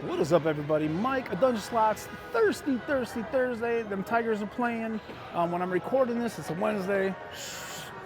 What is up, everybody? Mike, Adunja Slots, Thirsty Thursday. Them Tigers are playing. When I'm recording this, it's a Wednesday.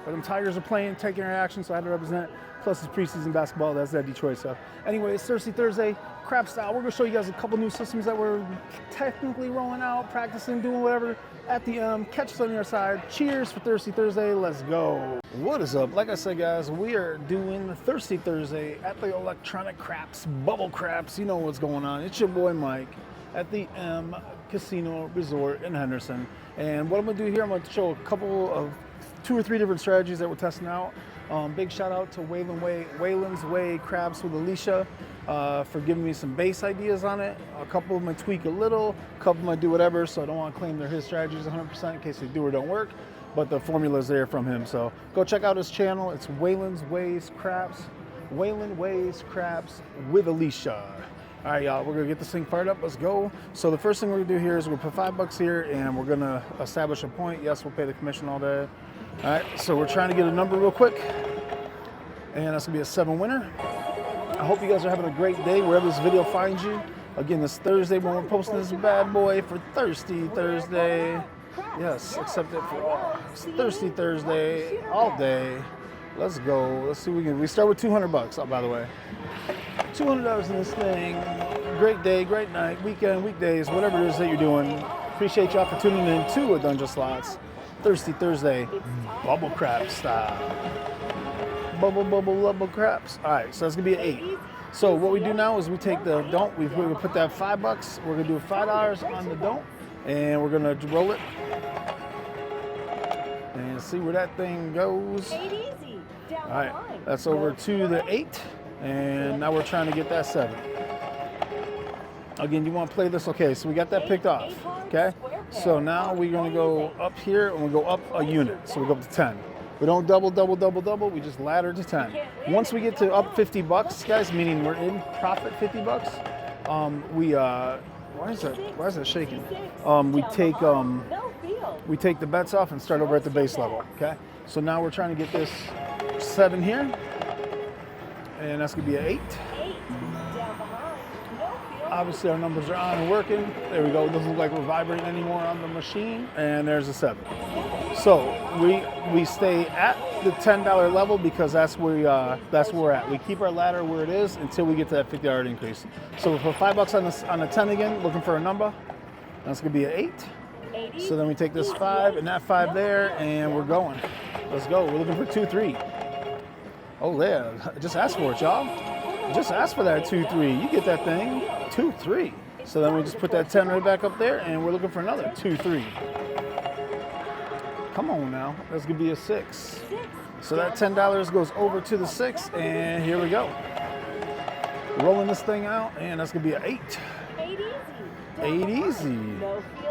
But them Tigers are playing, taking their action, so I had to represent. Plus, it's preseason basketball. That's that Detroit stuff. Anyway, it's Thirsty Thursday, crap style. We're going to show you guys a couple new systems that we're technically rolling out, practicing, doing whatever at the catch us on your side. Cheers for Thirsty Thursday. Let's go. What is up? Like I said, guys, we are doing Thirsty Thursday at the Electronic Craps, Bubble Craps. You know what's going on. It's your boy Mike at the M Casino Resort in Henderson. And what I'm going to do here, I'm going to show a couple of 2 or 3 different strategies that we're testing out. Big shout out to Wayland's Way Crabs with Alicia for giving me some base ideas on it. A couple of them I tweak a little, a couple of them I do whatever, so I don't want to claim they're his strategies 100% in case they do or don't work, but the formula's there from him. So go check out his channel. It's Wayland's Ways Crabs, Wayland Ways Crabs with Alicia. All right, y'all, we're gonna get this thing fired up. Let's go. So the first thing we're gonna do here is we'll put $5 here and we're gonna establish a point. Yes, we'll pay the commission all day. All right, so we're trying to get a number real quick, and that's gonna be a 7 winner. I hope you guys are having a great day wherever this video finds you. Again, this Thursday when we're posting this bad boy for Thirsty Thursday. Yes, accept it for all. It's Thirsty Thursday all day. Let's go. Let's see what we can. We start with $200. Oh, by the way, $200 in this thing. Great day, great night, weekend, weekdays, whatever it is that you're doing. Appreciate y'all for tuning in to Adunja Slots. Thirsty Thursday, bubble crap style. Bubble craps. All right, so that's gonna be an 8. So what we do now is we take the don't. We're gonna put that $5. We're gonna do $5 on the don't, and we're gonna roll it and see where that thing goes. All right, that's over to the 8, and now we're trying to get that 7. Again, you want to play this. Okay, so we got that picked off. Okay, so now we're gonna go up here and we go up a unit. So we go up to 10. We don't double. We just ladder to 10. Once we get to up $50, guys, meaning we're in profit $50, why is that shaking? We take the bets off and start over at the base level. Okay. So now we're trying to get this 7 here, and that's gonna be an 8. Obviously, our numbers are on and working. There we go. It doesn't look like we're vibrating anymore on the machine. And there's a 7. So we stay at the $10 level because that's where we're at. We keep our ladder where it is until we get to that $50 increase. So we put $5 on the 10 again, looking for a number. That's gonna be an 8. So then we take this 5 and that 5 there, and we're going. Let's go. We're looking for 2-3. Oh yeah, just ask for it, y'all. Just ask for that 2-3. You get that thing. 2-3. So then we just put that 10 right back up there, and we're looking for another 2-3. Come on now. That's gonna be a 6. So that $10 goes over to the 6, and here we go. Rolling this thing out, and that's gonna be an 8. 8 easy.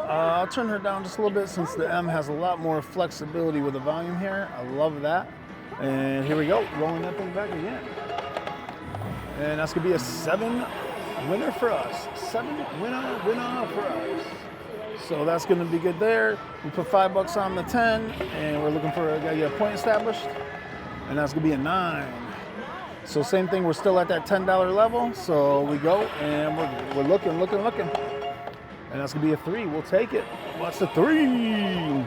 I'll turn her down just a little bit since the M has a lot more flexibility with the volume here. I love that. And here we go. Rolling that thing back again. And that's gonna be a 7 winner for us. 7 winner for us. So that's gonna be good there. We put $5 on the 10, and we're looking for a point established, and that's gonna be a 9. So same thing. We're still at that $10 level. So we go and we're looking, and that's gonna be a 3. We'll take it. What's the 3?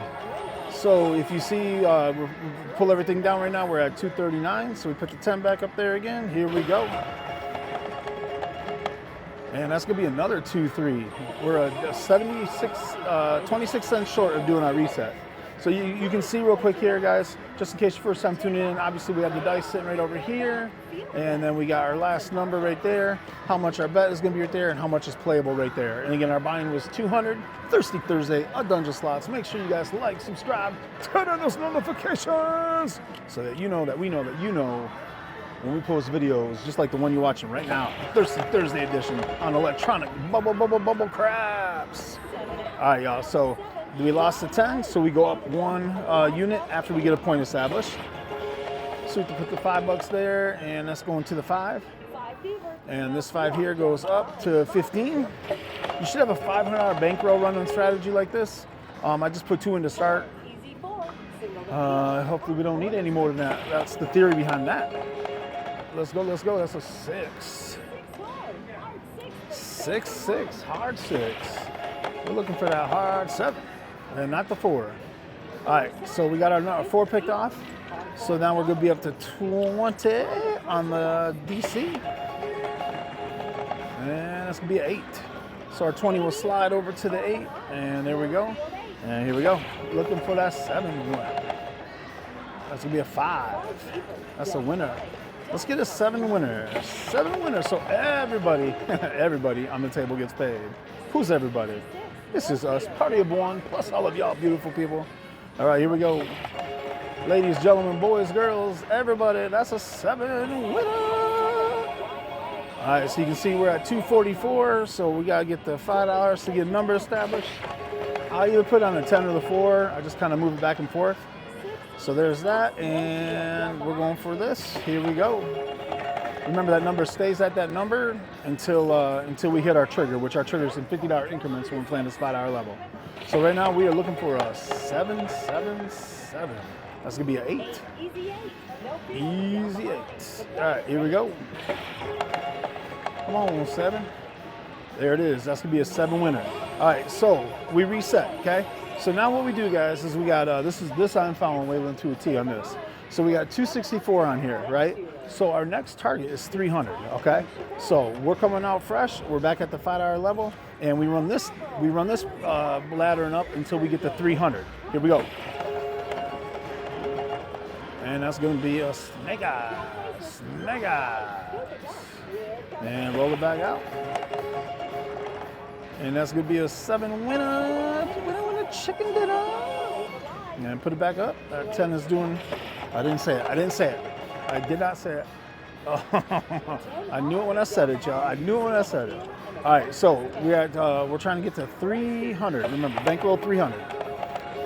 So if you see, we pull everything down right now. We're at 239. So we put the 10 back up there again. Here we go. And that's gonna be another 2-3. We're a 26 cents short of doing our reset. So you can see real quick here, guys, just in case you're first time tuning in, obviously we have the dice sitting right over here, and then we got our last number right there, how much our bet is gonna be right there, and how much is playable right there. And again, our buying was 200. Thirsty Thursday, Adunja Slots. Make sure you guys like, subscribe, turn on those notifications, so that you know that we know that you know when we post videos, just like the one you're watching right now, Thirsty Thursday edition on Electronic Bubble Craps. All right, y'all, so we lost the 10, so we go up 1 unit after we get a point established. So we have to put the $5 there, and that's going to the 5. And this 5 here goes up to 15. You should have a $500 bankroll running strategy like this. I just put 2 in to start. Hopefully we don't need any more than that. That's the theory behind that. Let's go. That's a 6. 6, 6, hard 6. We're looking for that hard 7, and not the 4. All right, so we got our 4 picked off. So now we're gonna be up to 20 on the DC. And that's gonna be an 8. So our 20 will slide over to the 8, and there we go. And here we go, looking for that 7 win. That's gonna be a 5. That's a winner. Let's get a 7 winner. 7 winners, so everybody, everybody on the table gets paid. Who's everybody? This is us, party of one, plus all of y'all beautiful people. All right, here we go. Ladies, gentlemen, boys, girls, everybody, that's a 7 winner. All right, so you can see we're at 244, so we gotta get the $5 to get a number established. I'll either put on the 10 or the 4. I just kind of move it back and forth. So there's that, and we're going for this. Here we go. Remember that number stays at that number until we hit our trigger, which our trigger is in $50 increments when we're playing this $5 level. So right now we are looking for a 7, 7, 7. That's gonna be an 8. Easy 8. All right, here we go. Come on, 7. There it is. That's gonna be a 7 winner. All right, so we reset, okay? So now what we do, guys, is we got, this I'm following Waylon to a T on this. So we got 264 on here, right? So our next target is 300, okay? So we're coming out fresh. We're back at the $5 level, and we run this laddering up until we get to 300. Here we go. And that's gonna be a snake eyes. And roll it back out. And that's gonna be a 7 winner. Winner, chicken dinner. And put it back up. That 10 is doing, I didn't say it. I did not say it. Oh, I knew it when I said it, y'all. All right, so we're trying to get to 300. Remember, bankroll 300.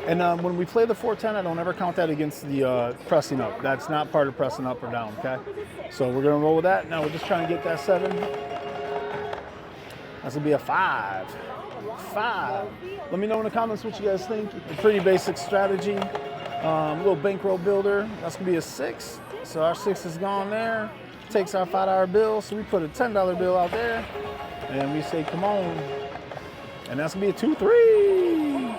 And when we play the 410, I don't ever count that against the pressing up. That's not part of pressing up or down, okay? So we're gonna roll with that. Now we're just trying to get that 7. That's gonna be a 5. 5. Let me know in the comments what you guys think. A pretty basic strategy. Little bankroll builder. That's gonna be a 6. So our 6 is gone there. Takes our $5 bill. So we put a $10 bill out there, and we say, come on. And that's gonna be a 2, 3.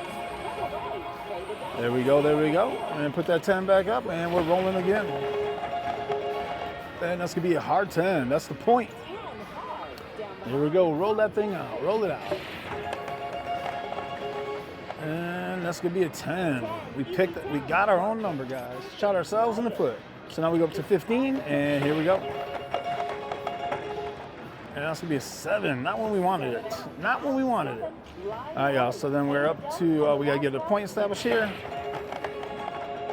There we go. And then put that 10 back up, and we're rolling again. And that's gonna be a hard 10. That's the point. Here we go. Roll that thing out. Roll it out. And that's gonna be a 10. We got our own number, guys. Shot ourselves in the foot. So now we go up to 15, and here we go. And that's gonna be a 7. Not when we wanted it. All right, y'all. So then we're up to, we gotta get a point established here.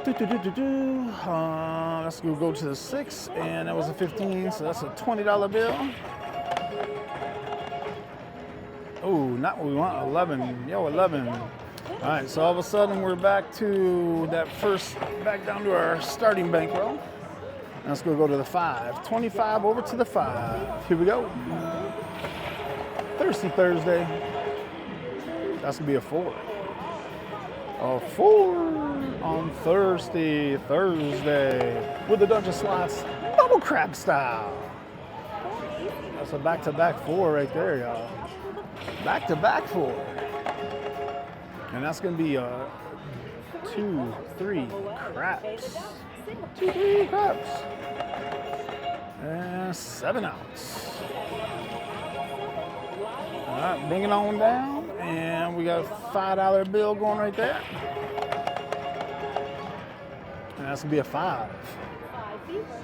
Let's go to the 6, and that was a 15, so that's a $20 bill. Oh, not what we want, 11. Yo, 11. All right, so all of a sudden we're back to back down to our starting bankroll. Let's go to the 5. 25 over to the 5. Here we go. Thirsty Thursday. That's gonna be a 4. A 4 on Thirsty Thursday with the Adunja slots, bubble crab style. That's a back-to-back 4 right there, y'all. Back-to-back 4. And that's gonna be 2, 3 craps. 2, 3 craps. And 7 ounce. All right, bring it on down. And we got a $5 bill going right there. And that's gonna be a 5.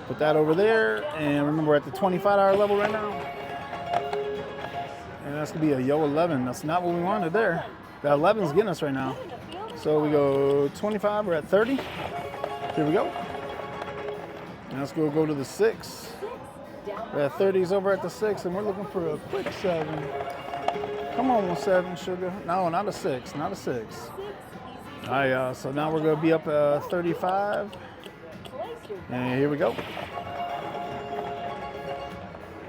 Put that over there. And remember, we're at the $25 level right now. And that's gonna be a 11. That's not what we wanted there. That 11's getting us right now. So we go 25, we're at 30. Here we go. And let's go to the 6. We're at 30s over at the 6, and we're looking for a quick 7. Come on, 7, sugar. No, not a 6, not a 6. All right, so now we're gonna be up 35. And here we go.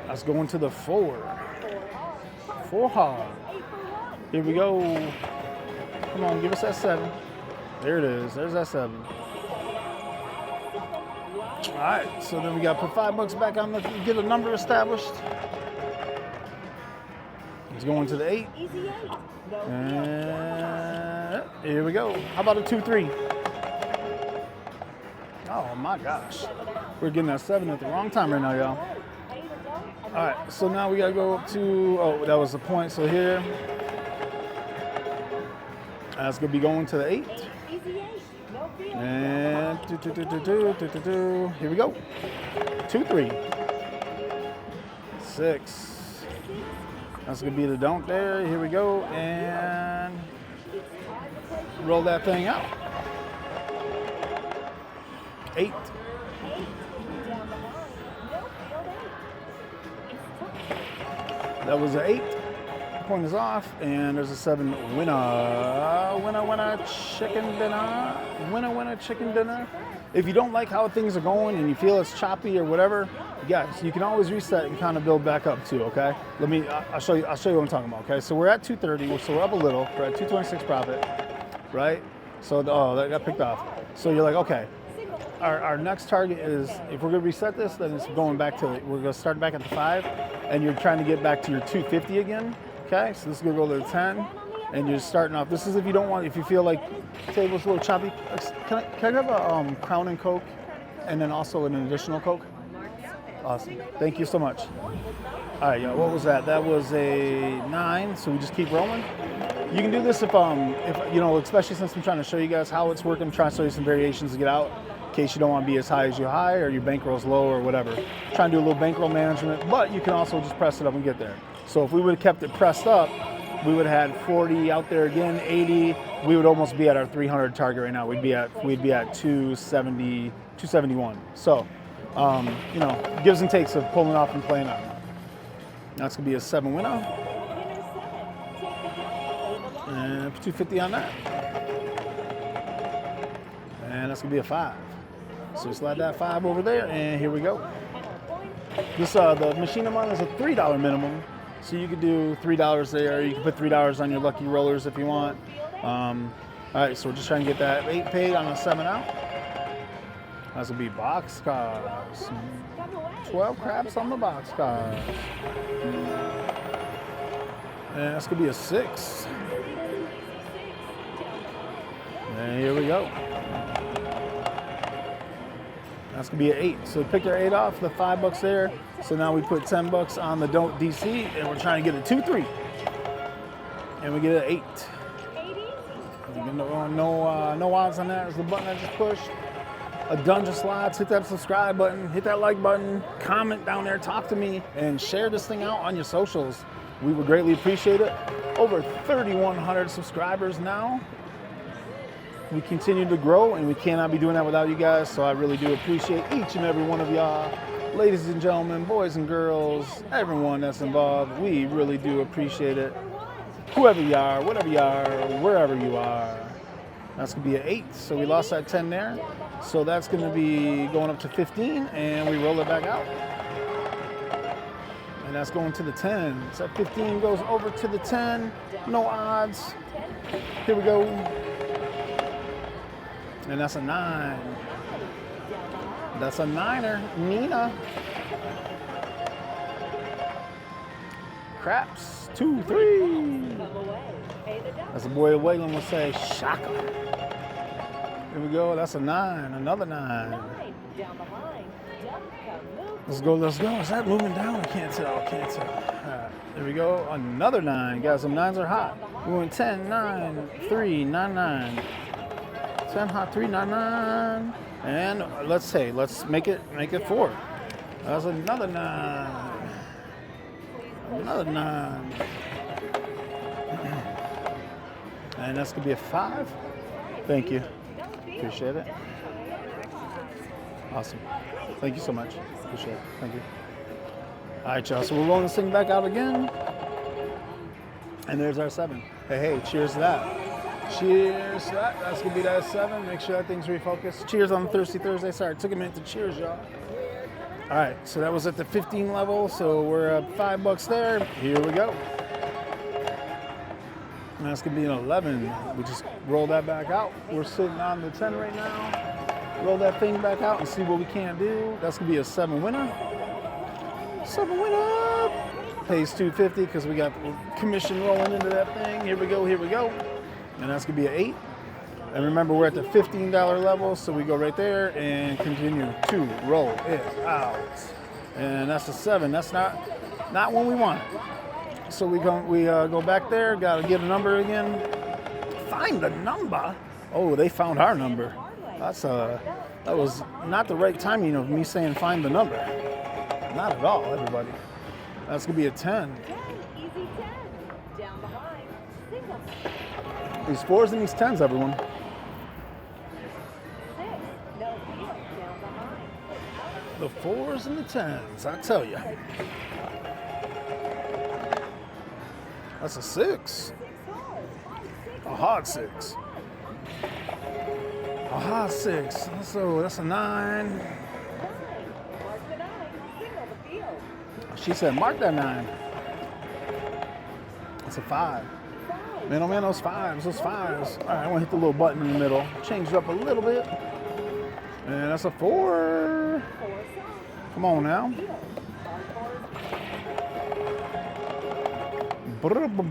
Let's go into the 4. 4 hard. Here we go. Come on, give us that 7. There it is. There's that 7. All right, so then we got to put $5 back on to get a number established. Let's go into the 8. And here we go. How about a 2-3? Oh my gosh. We're getting that 7 at the wrong time right now, y'all. All right, so now we gotta go up to, oh, that was the point. So here, that's gonna be going to the 8. And here we go. 2-3. 6. That's gonna be the don't there. Here we go, and roll that thing out. 8. That was an 8. Point is off, and there's a 7 winner. Winner, chicken dinner. Winner, chicken dinner. If you don't like how things are going and you feel it's choppy or whatever, guys, you can always reset and kind of build back up too. Okay, I'll show you what I'm talking about. Okay, so we're at 230, so we're up a little. We're at 226 profit, right? So that got picked off. So you're like, okay, our next target is, if we're gonna reset this, then it's going back to, we're gonna start back at the 5, and you're trying to get back to your 250 again. Okay, so this is gonna go to the 10, and you're starting off. This is if you don't want, if you feel like the table's a little choppy. Can I have a Crown and Coke, and then also an additional Coke? Awesome, thank you so much. All right, yeah, what was that? That was a 9. So we just keep rolling. You can do this if you know, especially since I'm trying to show you guys how it's working. I'm trying to show you some variations to get out, in case you don't want to be as high as you're high, or your bankroll's low, or whatever. Trying to do a little bankroll management, but you can also just press it up and get there. So if we would have kept it pressed up, we would have had 40 out there again, 80. We would almost be at our 300 target right now. We'd be at 270, 271. So, you know, gives and takes of pulling off and playing out. That's gonna be a 7 winner. And 250 on that. And that's gonna be a 5. So slide that 5 over there, and here we go. This the machine I'm on is a $3 minimum. So you could do $3 there. You can put $3 on your lucky rollers if you want. All right, so we're just trying to get that 8 paid on a 7 out. That's gonna be box cards. 12 craps on the box cards. And that's gonna be a 6. And here we go. That's gonna be an 8. So we picked our 8 off, the $5 there. So now we put $10 on the don't DC, and we're trying to get a 2-3. And we get an 8. No odds on that. Is the button I just pushed. Adunja slots. Hit that subscribe button. Hit that like button. Comment down there. Talk to me, and share this thing out on your socials. We would greatly appreciate it. Over 3,100 subscribers now. We continue to grow, and we cannot be doing that without you guys. So I really do appreciate each and every one of y'all. Ladies and gentlemen, boys and girls, everyone that's involved, we really do appreciate it. Whoever you are, whatever you are, wherever you are. That's gonna be an 8, so we lost that 10 there. So that's gonna be going up to 15, and we roll it back out. And that's going to the 10. So 15 goes over to the 10, no odds. Here we go. And that's a 9. That's a 9er, Nina. Craps, 2, 3. As the boy Waylon would say, shaka. Here we go, that's a 9, another 9. Let's go. Is that moving down? I can't tell. All right, there we go, another 9. Guys, some 9s are hot. We went 10, 9, 3, 9, 9. 10 hot, 3, 9, 9. And let's make it 4. That's another 9. Another 9. And that's gonna be a 5. Thank you. Appreciate it. Awesome. Thank you so much. Appreciate it. Thank you. All right, y'all. So we're rolling this thing back out again. And there's our 7. Hey, cheers to that. Cheers to that. That's gonna be that 7. Make sure that thing's refocused. Cheers on Thirsty Thursday. Sorry, it took a minute to cheers, y'all. All right, so that was at the 15 level. So we're at $5 there. Here we go. And that's gonna be an 11. We just roll that back out. We're sitting on the 10 right now. Roll that thing back out and see what we can do. That's gonna be a 7 winner. 7 winner. pays $250 because we got commission rolling into that thing. Here we go, here we go. And that's gonna be an 8. And remember, we're at the $15 level, so we go right there and continue to roll it out. And that's a 7. That's not when we want it. So we go back there. Gotta get a number again. Find the number. Oh, they found our number. That was not the right timing of me saying find the number. Not at all, everybody. That's gonna be a 10. Easy 10. Down the line. Single. These 4s and these 10s, everyone. 6. No field. Down the line. The 4s and the 10s, I tell you. That's a 6. A hard 6. A hard 6. So that's a 9. Mark the 9. Single the field. She said, mark that 9. That's a 5. 5. Man, oh man, those 5s. All right, I want to hit the little button in the middle. Change it up a little bit. And that's a 4. 4 side. Come on now. Field.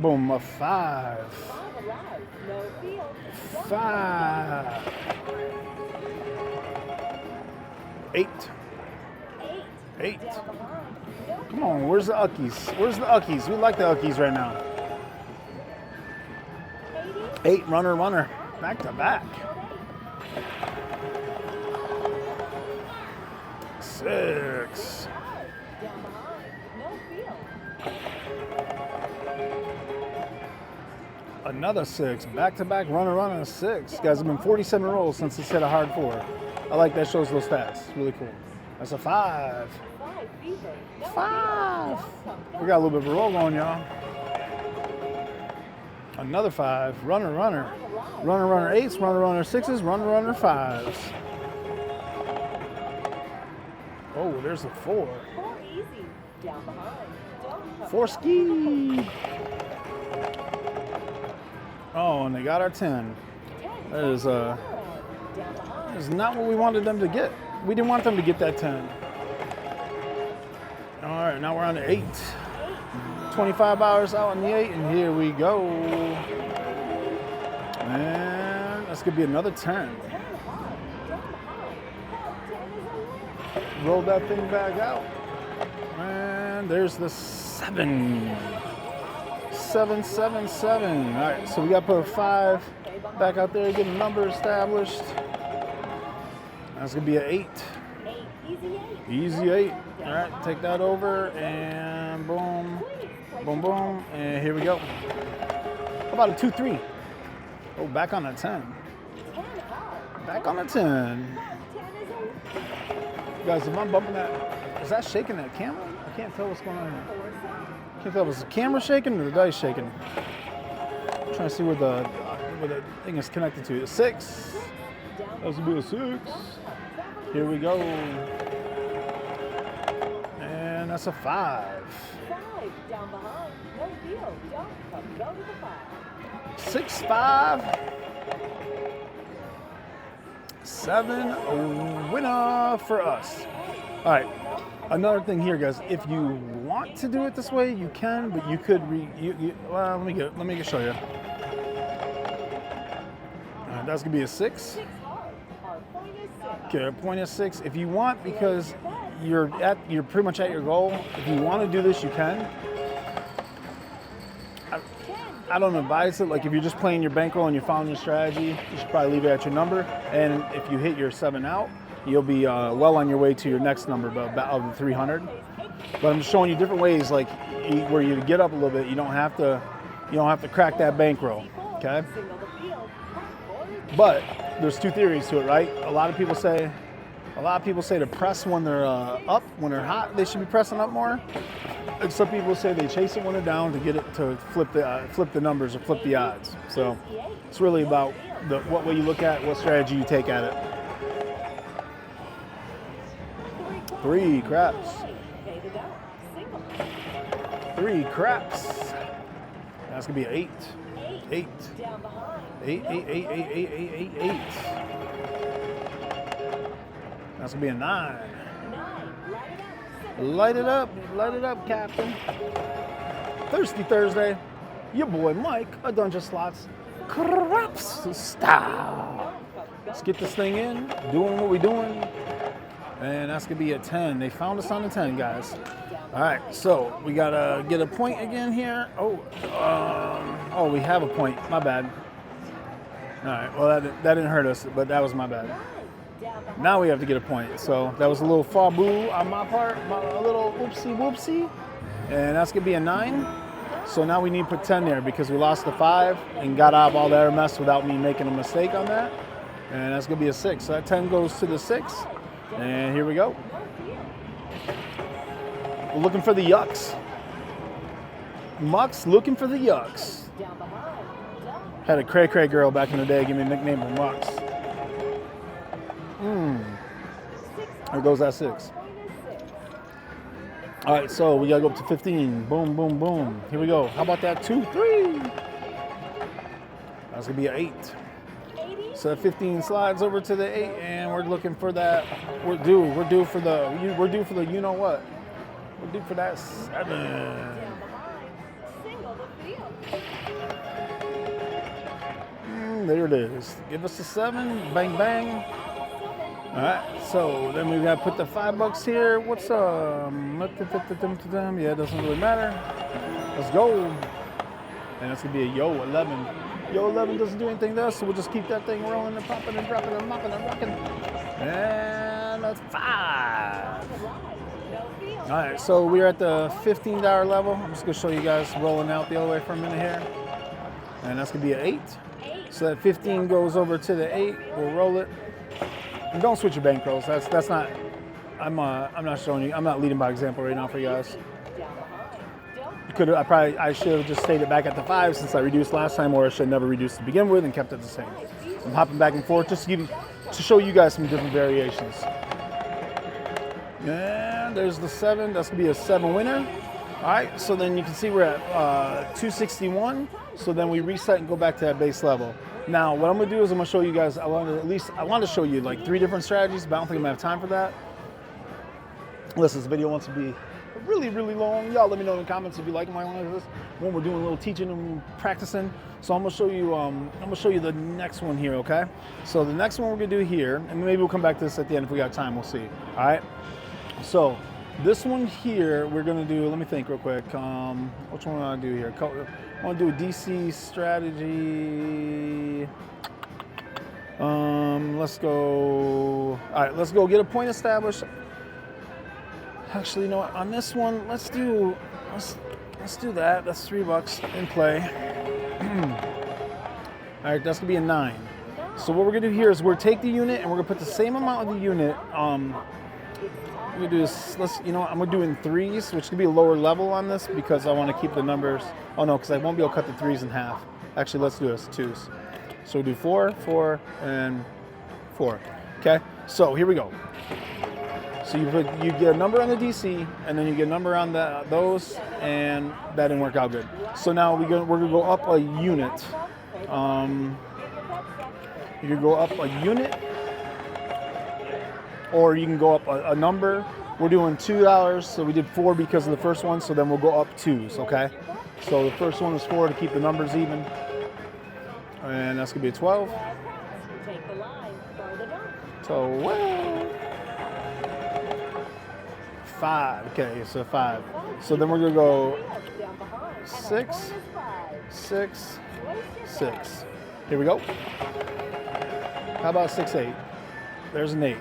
Boom, a 5. 5 alive. No field. 5. 8. 8. 8. Down the line. Don't Come on, where's the Uckies? Where's the Uckies? We like the Uckies right now. 80. 8, runner. Back to back. 6. Down the line. No field. Another 6. Back to back, runner, 6. Guys, have been 47 rolls since it's hit a hard 4. I like that, shows those stats. Really cool. That's a 5. 5 fever. No 5. field. We got a little bit of a roll going, y'all. Another 5. Runner. Runner 8s, runner 6s, runner 5s. Oh, there's a 4. 4 easy. Down behind. Don't come 4 ski. Oh, and they got our 10. 10. That is Down behind. is not what we wanted them to get. We didn't want them to get that 10. All right, now we're on the 8. 25 hours out on the 8, and here we go. And that's gonna be another 10. 10 high. Down behind. 10 is a win. Roll that thing back out. And there's the 7. 7, 7, 7. All right, so we got to put a 5 back out there, get a number established. That's going to be an 8. 8. Easy 8. Easy 8. All right, take that over, and boom, boom, boom, and here we go. How about a 2, 3? Oh, back on a 10. 10 high. Back on a 10. 10 is a win. Guys, if I'm bumping that, is that shaking that camera? I can't tell what's going on here. 4 side. Can't tell if it's the camera shaking or the dice shaking. I'm trying to see where the thing is connected to. A 6. That's gonna be a 6. Here we go. And that's a 5. 5. Down behind. No field. Don't come. Go to the 5. 6, 5. 7. A winner for us. All right. Another thing here, guys. If you want to do it this way, you can, but you could well, let me show you. That's gonna be a 6. 6 hard. Our point is 6. Okay, a point is 6. If you want, because you're pretty much at your goal. If you want to do this, you can. I don't advise it. Like if you're just playing your bankroll and you're following your strategy, you should probably leave it at your number. And if you hit your 7 out, you'll be well on your way to your next number of the 300. But I'm just showing you different ways, like where you get up a little bit. You don't have to crack that bankroll. Okay. Single the field. But there's 2 theories to it, right? A lot of people say to press when they're up, when they're hot. They should be pressing up more. And some people say they chase it when they're down to get it to flip the numbers or flip the odds. So it's really about what way you look at, what strategy you take at it. 3 craps. 3 craps. That's gonna be an 8. 8. 8, 8, 8, 8, 8, 8, 8, 8. That's gonna be a 9. Light it up, Captain. Thirsty Thursday. Your boy Mike, Adunja Slots, Craps style. Let's get this thing in, doing what we're doing. And that's gonna be a 10. They found us on the 10, guys. All right, so we gotta get a point again here. Oh, we have a point. My bad. All right, well that didn't hurt us, but that was my bad. Now we have to get a point. So that was a little fa-boo on my part, a little whoopsie, and that's gonna be a 9. So now we need to put 10 there because we lost the 5 and got out of all that mess without me making a mistake on that, and that's gonna be a 6. So that 10 goes to the 6, and here we go. We're looking for the yucks. Mucks looking for the yucks. Had a cray-cray girl back in the day give me a nickname of Mucks. There goes that 6. All right, so we gotta go up to 15. Boom, boom, boom. Here we go. How about that 2, 3? That's gonna be an 8. So 15 slides over to the 8, and we're looking for that. We're due for the you know what? We're due for that 7. There it is. Give us a 7. Bang, bang. All right. So then we gotta put the $5 here. What's yeah, it doesn't really matter. Let's go. And that's gonna be a yo 11. Yo 11 doesn't do anything to us, so we'll just keep that thing rolling and popping and dropping and mopping and rocking. And that's 5. All right, so we're at the $15 level. I'm just gonna show you guys rolling out the other way for a minute here. And that's gonna be an 8. So that 15 goes over to the 8. We'll roll it. And don't switch your bankrolls. That's not. I'm not showing you. I'm not leading by example right now for you guys. I should have just stayed it back at the 5 since I reduced last time, or I should have never reduced to begin with and kept it the same. I'm hopping back and forth just to show you guys some different variations. And there's the 7. That's gonna be a 7 winner. All right. So then you can see we're at 261. So then we reset and go back to that base level. Now, what I'm gonna do is I'm gonna show you guys. I want to show you like 3 different strategies, but I don't think I'm gonna have time for that. Listen, this video wants to be really, really long. Y'all let me know in the comments if you like my like this when we're doing a little teaching and practicing. So I'm gonna show you the next one here, okay? So the next one we're gonna do here, and maybe we'll come back to this at the end if we got time. We'll see. All right. So this one here we're gonna do. Let me think real quick. Which one do I want to do here? I want to do a DC strategy. Let's go. All right, let's go get a point established. Actually, you know what? On this one, let's do that. That's $3 in play. All right, that's gonna be a 9. So what we're gonna do here is we're gonna take the unit and we're gonna put the same amount of the unit. We're gonna do this. I'm gonna do in 3s, which could be a lower level on this because I want to keep the numbers. Oh no, because I won't be able to cut the 3s in half. Actually, let's do this 2s. So we'll do 4, 4, and 4. Okay. So here we go. So you get a number on the DC, and then you get a number on those, and that didn't work out good. So now we're gonna go up a unit. You can go up a unit, or you can go up a number. We're doing $2, so we did 4 because of the first one. So then we'll go up 2s. Okay. So the first one is 4 to keep the numbers even, and that's gonna be a 12. So 5. Okay, so 5. So then we're gonna go 6, 6, 6. Here we go. How about 6, 8? There's an 8.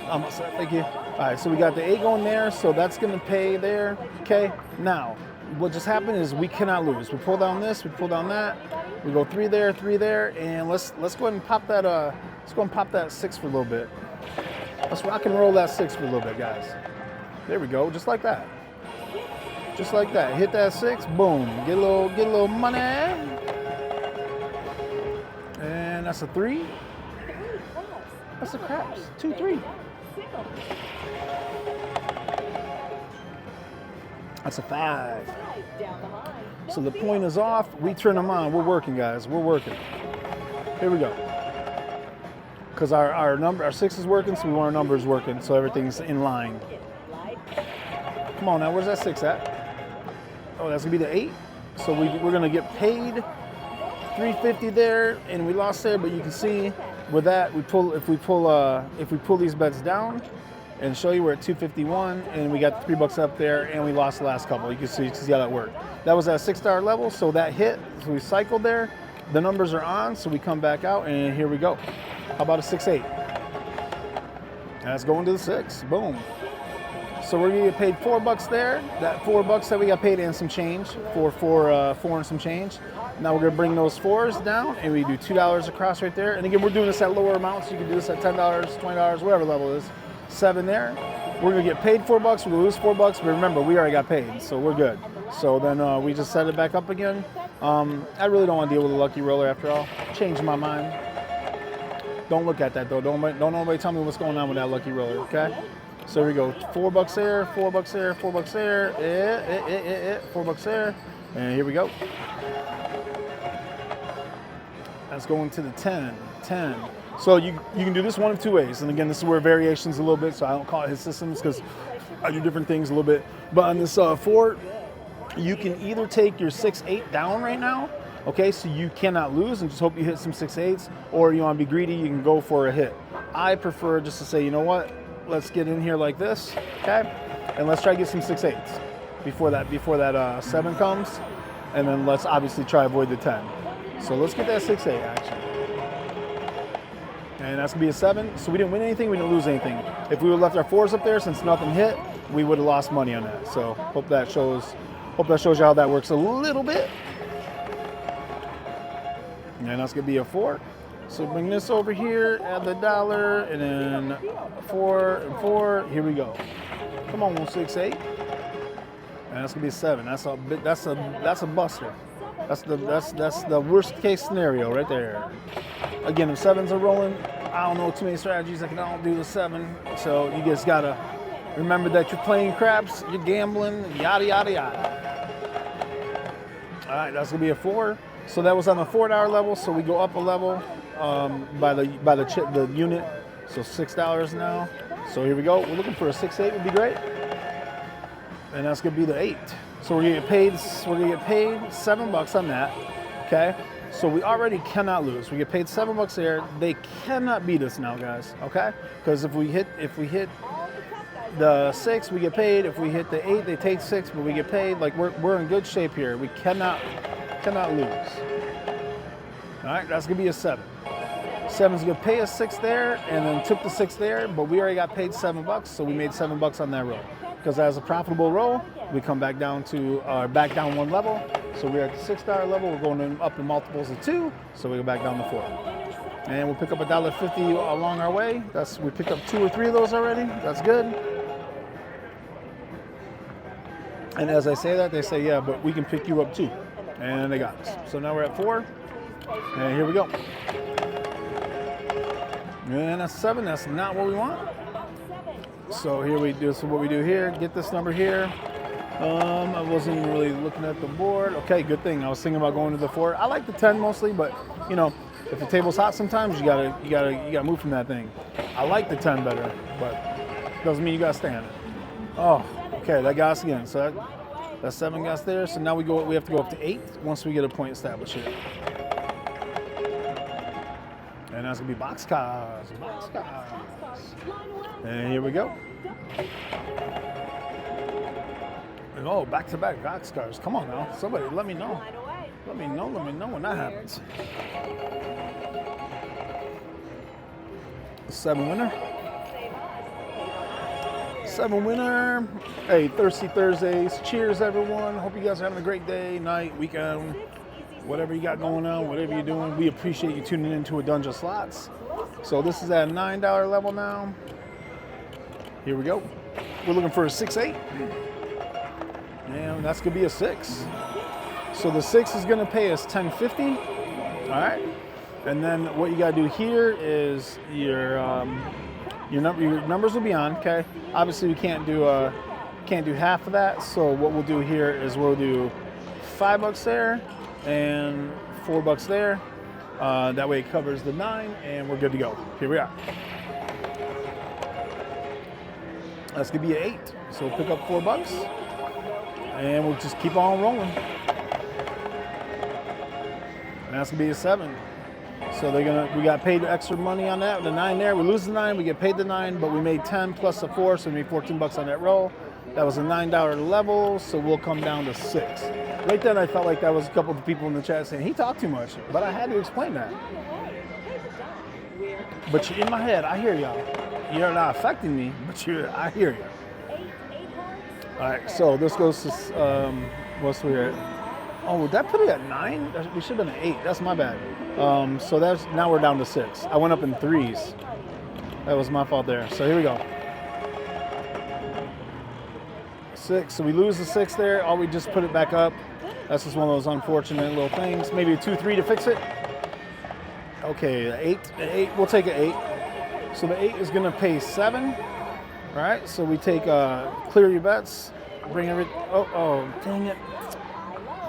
Almost set. Thank you. All right, so we got the 8 going there, so that's gonna pay there. Okay. Now, what just happened is we cannot lose. We pull down this, we pull down that. We go 3 there, 3 there, and let's go ahead and pop that. Let's go and pop that 6 for a little bit. Let's rock and roll that 6 for a little bit, guys. There we go, just like that. Just like that. Hit that 6, boom. Get a little money. And that's a 3. That's a craps. 2, 3. That's a 5. So the point is off. We turn them on. We're working, guys. We're working. Here we go. Because our 6 is working, so we want our numbers working, so everything's in line. Come on now, where's that 6 at? Oh, that's gonna be the 8. So we're gonna get paid $350 there, and we lost there. But you can see with that, if we pull these bets down and show you we're at 251, and we got the $3 up there, and we lost the last couple. You can see how that worked. That was at a $6 level, so that hit. So we cycled there. The numbers are on, so we come back out, and here we go. How about a 6-8? That's going to the 6. Boom. So we're gonna get paid $4 there. That $4 that we got paid and some change for four and some change. Now we're gonna bring those 4s down, and we do $2 across right there. And again, we're doing this at lower amounts. You can do this at $10, $20, whatever level it is. 7 there. We're gonna get paid $4. We'll lose $4, but remember, we already got paid, so we're good. So then we just set it back up again. I really don't want to deal with a lucky roller after all. Changed my mind. Don't look at that though. Don't nobody tell me what's going on with that lucky roller, okay? So here we go. $4 there, $4 there, $4 there, $4 there, and here we go. That's going to the 10. So you can do this one of two ways. And again, this is where variations a little bit, so I don't call it his systems because I do different things a little bit. But on this 4, you can either take your 6-8 down right now, okay, so you cannot lose and just hope you hit some 6-8s, or you want to be greedy, you can go for a hit. I prefer just to say, you know what, let's get in here like this, okay, and let's try to get some 6-8s before that 7 comes, and then let's obviously try to avoid the 10. So let's get that 6-8 action. And that's gonna be a 7. So we didn't win anything, we didn't lose anything. If we would have left our 4s up there, since nothing hit, we would have lost money on that. So hope that shows you how that works a little bit. And that's gonna be a 4. So bring this over here, add the $1, and then 4 and 4. Here we go. Come on, 6-8. And that's gonna be a 7. That's a buster. That's the worst case scenario right there. Again, if 7s are rolling, I don't know too many strategies that can all do the 7. So you just gotta remember that you're playing craps, you're gambling, yada yada yada. All right, that's gonna be a 4. So that was on the $4 level. So we go up a level by the unit. So $6 now. So here we go. We're looking for a 6-8 would be great. And that's gonna be the 8. So we're gonna get paid $7 on that. Okay. So we already cannot lose. We get paid $7 there. They cannot beat us now, guys. Okay? Because if we hit the 6, we get paid. If we hit the 8, they take 6, but we get paid. Like we're in good shape here. We cannot lose. All right, that's gonna be a 7. 7's gonna pay us 6 there, and then took the 6 there, but we already got paid $7, so we made $7 on that roll. Because as a profitable roll, we come back down one level. So we're at the $6 level. We're going up in multiples of 2, so we go back down to 4. And we'll pick up $1.50 along our way. We picked up 2 or 3 of those already. That's good. And as I say that, they say, yeah, but we can pick you up too. And they got us. So now we're at 4. And here we go. And that's 7. That's not what we want. So here we do. So what we do here, get this number here. I wasn't even really looking at the board. Okay, good thing. I was thinking about going to the 4. I like the 10 mostly, but you know, if the table's hot, sometimes you gotta move from that thing. I like the 10 better, but doesn't mean you gotta stay on it. Oh, okay, that got us again. So that 7 got us there. So now we have to go up to 8 once we get a point established here. And that's gonna be box cars. And here we go. And back-to-back box cars. Come on now, somebody let me know. Let me know when that happens. 7 winner. 7 winner. Hey, Thirsty Thursdays. Cheers, everyone. Hope you guys are having a great day, night, weekend, whatever you got going on, whatever you're doing. We appreciate you tuning into Adunja Slots. So this is at a $9 level now. Here we go. We're looking for a 6-8. And that's going to be a 6. So the 6 is going to pay us $10.50. All right. And then what you got to do here is your numbers will be on. Okay. Obviously, we can't do half of that. So what we'll do here is we'll do $5 there and $4 there. That way it covers the 9, and we're good to go. Here we are. That's gonna be an 8. So we'll pick up $4. And we'll just keep on rolling. And that's gonna be a 7. So we got paid extra money on that, the 9 there. We lose the 9, we get paid the 9, but we made 10 plus a 4, so we made $14 on that roll. That was a $9 level, so we'll come down to 6. Right then I felt like that was a couple of people in the chat saying, he talked too much, but I had to explain that. But in my head, I hear y'all. You're not affecting me, but I hear you. All right, so this goes to, what's we at? Oh, did that put it at 9? We should have been at 8. That's my bad. So now we're down to 6. I went up in 3s. That was my fault there. So here we go. 6. So we lose the 6 there. We just put it back up. That's just one of those unfortunate little things. Maybe a 2-3 to fix it. Okay, the 8. We'll take an 8. So the 8 is going to pay 7. All right. So we take clear your bets. Bring everything. Oh, dang it.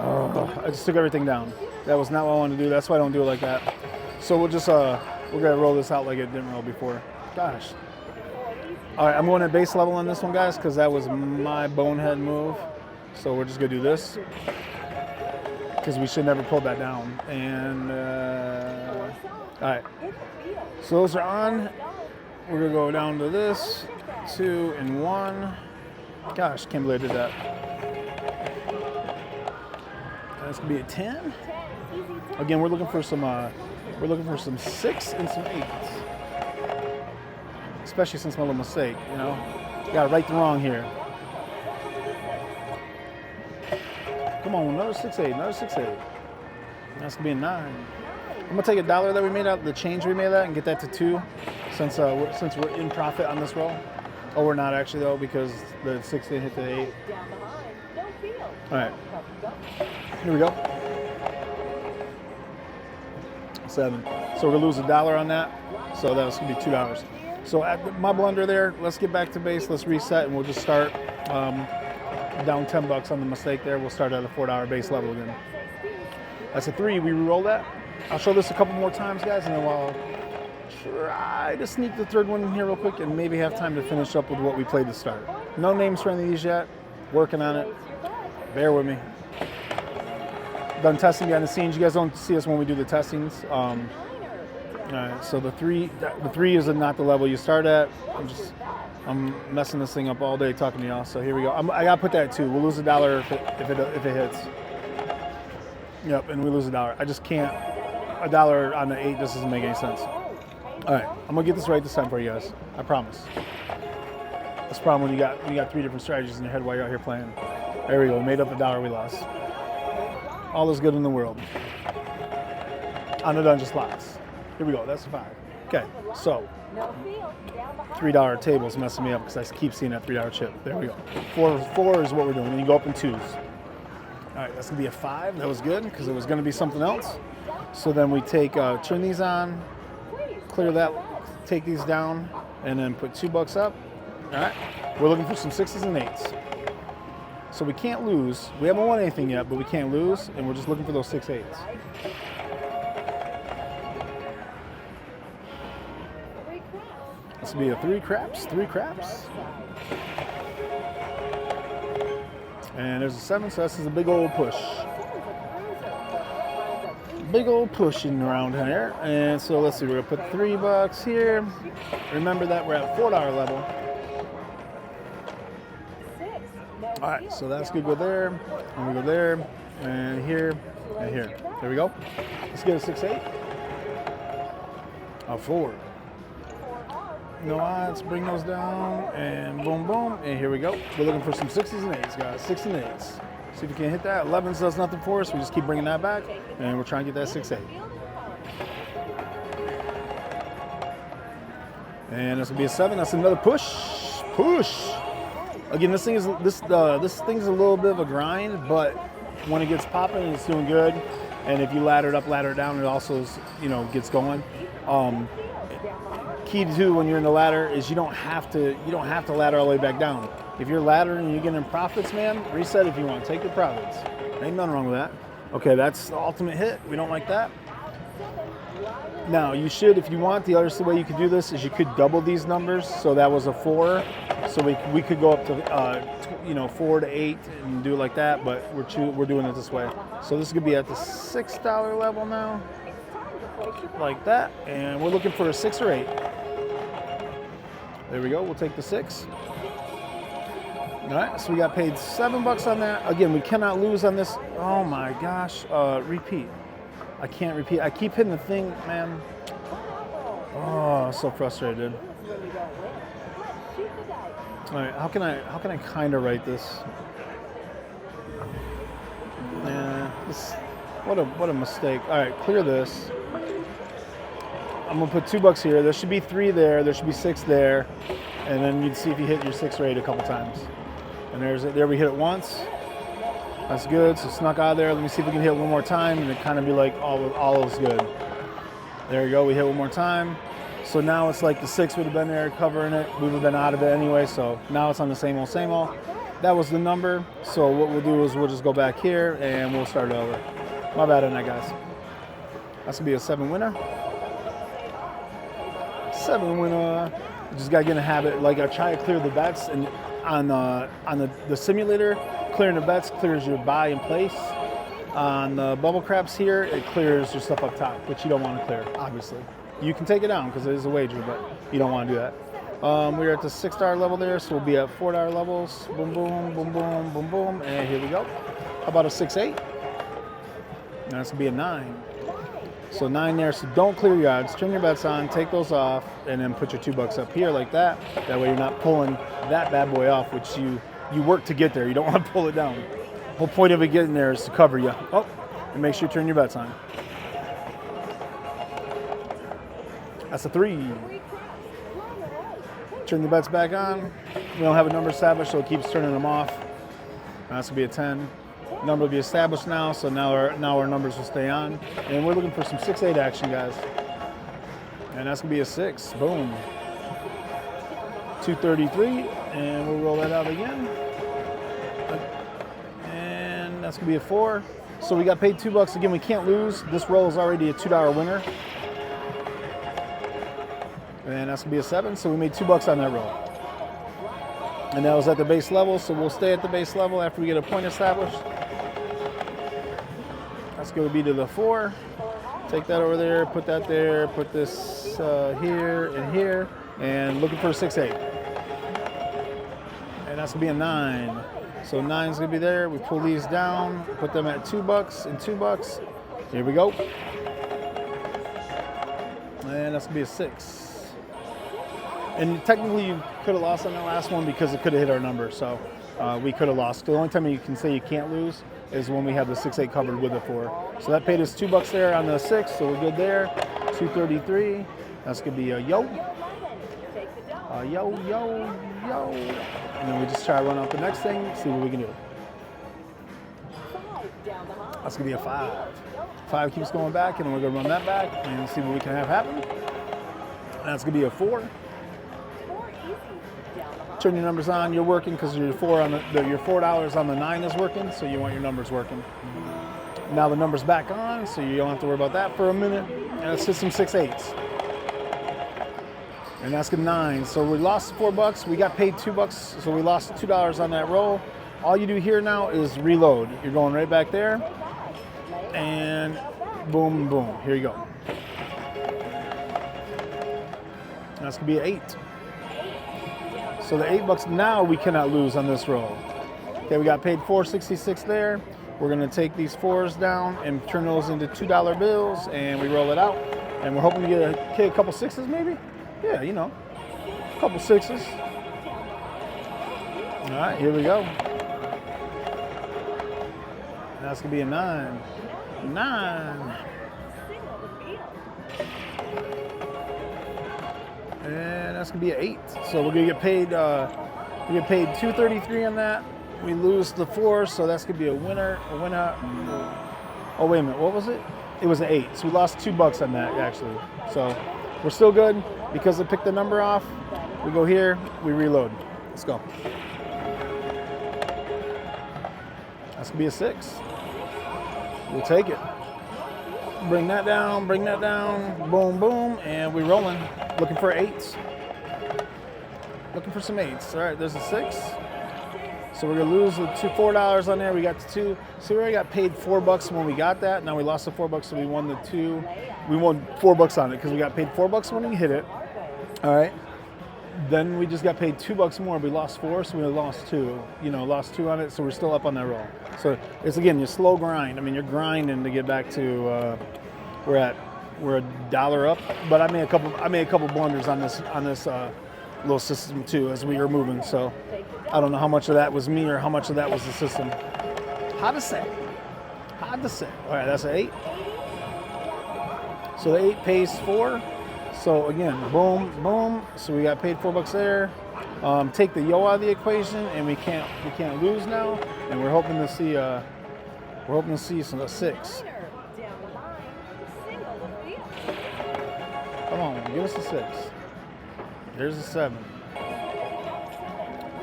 Oh, I just took everything down. That was not what I wanted to do. That's why I don't do it like that. So we'll just we're gonna roll this out like it didn't roll before. Gosh. All right, I'm going at base level on this one, guys, because that was my bonehead move. So we're just gonna do this because we should never pull that down. And all right. So those are on. We're gonna go down to this 2 and 1. Gosh, can't believe I did that. That's gonna be a 10. Again, we're looking for some 6 and some 8s. Especially since my little mistake, you know. Gotta right the wrong here. Come on, another 6-8, another 6-8. That's gonna be a 9. I'm gonna take $1 that we made out, the change we made that, and get that to 2, since we're in profit on this roll. Oh, we're not actually though, because the 6 didn't hit the 8. All right. Here we go. 7. So we're gonna lose $1 on that. So that's gonna be $2. So at my blunder there, let's get back to base. Let's reset, and we'll just start down $10 on the mistake there. We'll start at a $4 base level again. That's a 3. We re-roll that. I'll show this a couple more times, guys, and then I'll try to sneak the third one in here real quick, and maybe have time to finish up with what we played to start. No names for any of these yet. Working on it. Bear with me. Done testing behind the scenes. You guys don't see us when we do the testings. So the 3 is not the level you start at. I'm messing this thing up all day talking to y'all. So here we go. I gotta put that at 2. We'll lose $1 if it hits. Yep, and we lose $1. I just can't. $1 on the 8 just doesn't make any sense. All right, I'm gonna get this right this time for you guys. I promise. That's the problem when you got 3 different strategies in your head while you're out here playing. There we go. We made up $1 we lost. All is good in the world. On the Adunja slots. Here we go. That's a 5. Okay, so $3 table's messing me up because I keep seeing that $3 chip. There we go. 4 is what we're doing. And you go up in 2s. All right, that's gonna be a 5. That was good because it was gonna be something else. So then we take turn these on, clear that, take these down, and then put $2 up. All right. We're looking for some 6s and 8s. So we can't lose. We haven't won anything yet, but we can't lose, and we're just looking for those 6-8s. This will be a 3 craps. And there's a 7, so this is a big old push. Big old pushing around here. And so let's see, we're gonna put $3 here. Remember that we're at $4 level. All right, so that's good. Go there, and we go there, and here, and here. There we go. Let's get a 6-8. A 4. No odds. Bring those down, and boom, boom, and here we go. We're looking for some 6s and 8s, guys. 6 and 8s. See if we can hit that. 11s does nothing for us. We just keep bringing that back, and we're trying to get that 6-8. And this will be a 7. That's another push. Again, this thing's a little bit of a grind, but when it gets popping, it's doing good. And if you ladder it up, ladder it down, it also gets going. Key to when you're in the ladder is you don't have to ladder all the way back down. If you're laddering and you're getting profits, man, reset if you want. Take your profits. Ain't nothing wrong with that. Okay, that's the ultimate hit. We don't like that. Now you should, if you want, the other way you could do this is you could double these numbers. So that was a 4, so we could go up to 4 to 8 and do it like that. But we're doing it this way. So this is gonna be at the $6 level now, like that, and we're looking for a 6 or 8. There we go. We'll take the 6. All right. So we got paid $7 on that. Again, we cannot lose on this. Oh my gosh. Repeat. I can't repeat. I keep hitting the thing, man. Oh, so frustrated. All right, how can I kind of write this? Yeah, what a mistake. All right, clear this. I'm gonna put $2 here. There should be 3 there. There should be 6 there, and then you'd see if you hit your 6 or 8 a couple times. And there we hit it once. That's good. So snuck out of there. Let me see if we can hit one more time, and it kind of be like all is good. There you go. We hit one more time. So now it's like the 6 would have been there covering it. We would have been out of it anyway. So now it's on the same old. That was the number. So what we'll do is we'll just go back here and we'll start it over. My bad on that, guys. That's gonna be a 7 winner. 7 winner. You just gotta get in a habit. Like I try to clear the bets, and on the simulator, clearing the bets clears your buy in place. On the bubble craps here, it clears your stuff up top, which you don't want to clear, obviously. You can take it down because it is a wager, but you don't want to do that. We're at the $6 level there, so we'll be at $4 levels. Boom, boom, boom, boom, boom, boom, and here we go. How about a 6, 8? And that's gonna be a 9. So 9 there, so don't clear your odds. Turn your bets on, take those off, and then put your $2 up here like that. That way you're not pulling that bad boy off, which you work to get there. You don't want to pull it down. The whole point of it getting there is to cover you. Oh, and make sure you turn your bets on. That's a 3. Turn the bets back on. We don't have a number established, so it keeps turning them off. That's gonna be a 10. Number will be established now, so now our numbers will stay on. And we're looking for some 6, 8 action, guys. And that's gonna be a 6. Boom. 233, and we'll roll that out again. And that's gonna be a 4. So we got paid $2 again. We can't lose. This roll is already a $2 winner. And that's gonna be a 7. So we made $2 on that roll. And that was at the base level, so we'll stay at the base level after we get a point established. That's going to be to the 4. Take that over there, put that there, put this here and here, and looking for a 6, 8. And that's going to be a 9. So 9's going to be there. We pull these down, put them at $2 and $2. Here we go. And that's going to be a 6. And technically you could have lost on that last one because it could have hit our number, so we could have lost. The only time you can say you can't lose is when we have the 6, 8 covered with a 4. So that paid us $2 there on the 6, so we're good there. 233. That's gonna be a yo. Yo, yo, yo. And then we just try to run out the next thing, see what we can do. That's gonna be a 5. 5 keeps going back, and then we're gonna run that back and see what we can have happen. And that's gonna be a 4. Turn your numbers on. You're working because your $4 on the 9 is working, so you want your numbers working. Now the number's back on, so you don't have to worry about that for a minute. And let's hit some 6, 8s. And that's a 9. So we lost $4. We got paid $2, so we lost $2 on that roll. All you do here now is reload. You're going right back there, and boom, boom. Here you go. And that's gonna be an 8. So the $8 now we cannot lose on this roll. Okay, we got paid $4.66 there. We're gonna take these 4s down and turn those into $2 bills, and we roll it out. And we're hoping to get a couple 6s maybe? Yeah, you know, a couple 6s. All right, here we go. And that's gonna be a 9. 9. And that's gonna be an 8. So we're gonna get paid. We get paid $233 on that. We lose the 4, so that's gonna be a winner. A winner. Oh wait a minute, what was it? It was an 8. So we lost $2 on that actually. So we're still good because I picked the number off. We go here, we reload. Let's go. That's gonna be a 6. We'll take it. Bring that down, boom, boom, and we're rolling. Looking for eights. Looking for some eights. All right, there's a 6. So we're gonna lose the $4 on there. We got the 2. See, we already got paid $4 when we got that. Now we lost the $4, so we won the 2. We won $4 on it because we got paid $4 when we hit it. All right. Then we just got paid $2 more. We lost 4, so we lost 2. Lost 2 on it, so we're still up on that roll. So it's again your slow grind. I mean, you're grinding to get back to we're $1 up. But I made a couple blunders on this little system too as we were moving. So I don't know how much of that was me or how much of that was the system. Hard to say. All right, that's an 8. So the 8 pays 4. So again, boom, boom. So we got paid $4 there. Take the yo out of the equation, and we can't lose now. And we're hoping to see a 6. Come on, give us a 6. There's a 7.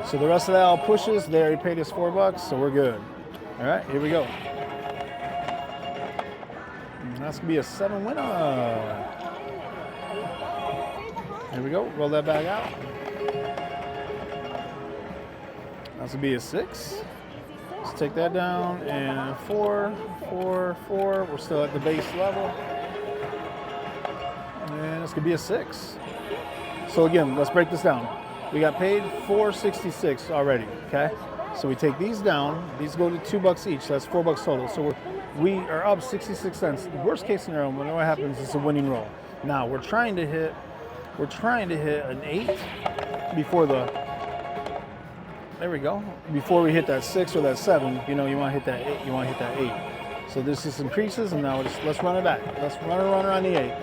So the rest of that all pushes. They already paid us $4, so we're good. All right, here we go. And that's gonna be a 7 winner. Here we go. Roll that back out. That's gonna be a 6. Let's take that down and 4, 4, 4. We're still at the base level. And it's gonna be a 6. So again, let's break this down. We got paid $4.66 already. Okay. So we take these down. These go to $2 each. So that's $4 total. So we are up 66 cents. The worst case scenario, when what happens is a winning roll. Now we're trying to hit an 8 before there we go. Before we hit that 6 or that 7, you want to hit that 8. You want to hit that 8. So this just increases, and now let's run it back. Let's runner on the 8.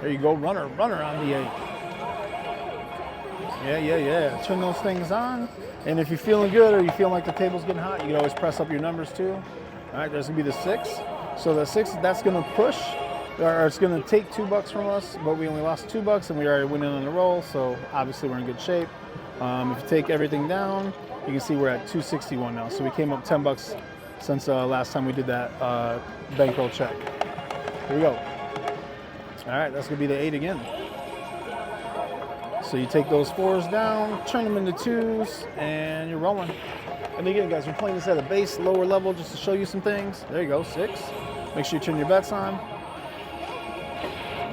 There you go, runner on the 8. Yeah. Turn those things on. And if you're feeling good or you feel like the table's getting hot, you can always press up your numbers too. All right, there's gonna be the 6. So the 6, that's gonna push. Or it's going to take $2 from us, but we only lost $2 and we already went in on the roll, so obviously we're in good shape. If you take everything down, you can see we're at $261 now. So we came up $10 since last time we did that bankroll check. Here we go. All right, that's going to be the 8 again. So you take those 4s down, turn them into 2s, and you're rolling. And again, guys, we're playing this at a base, lower level, just to show you some things. There you go, 6. Make sure you turn your bets on.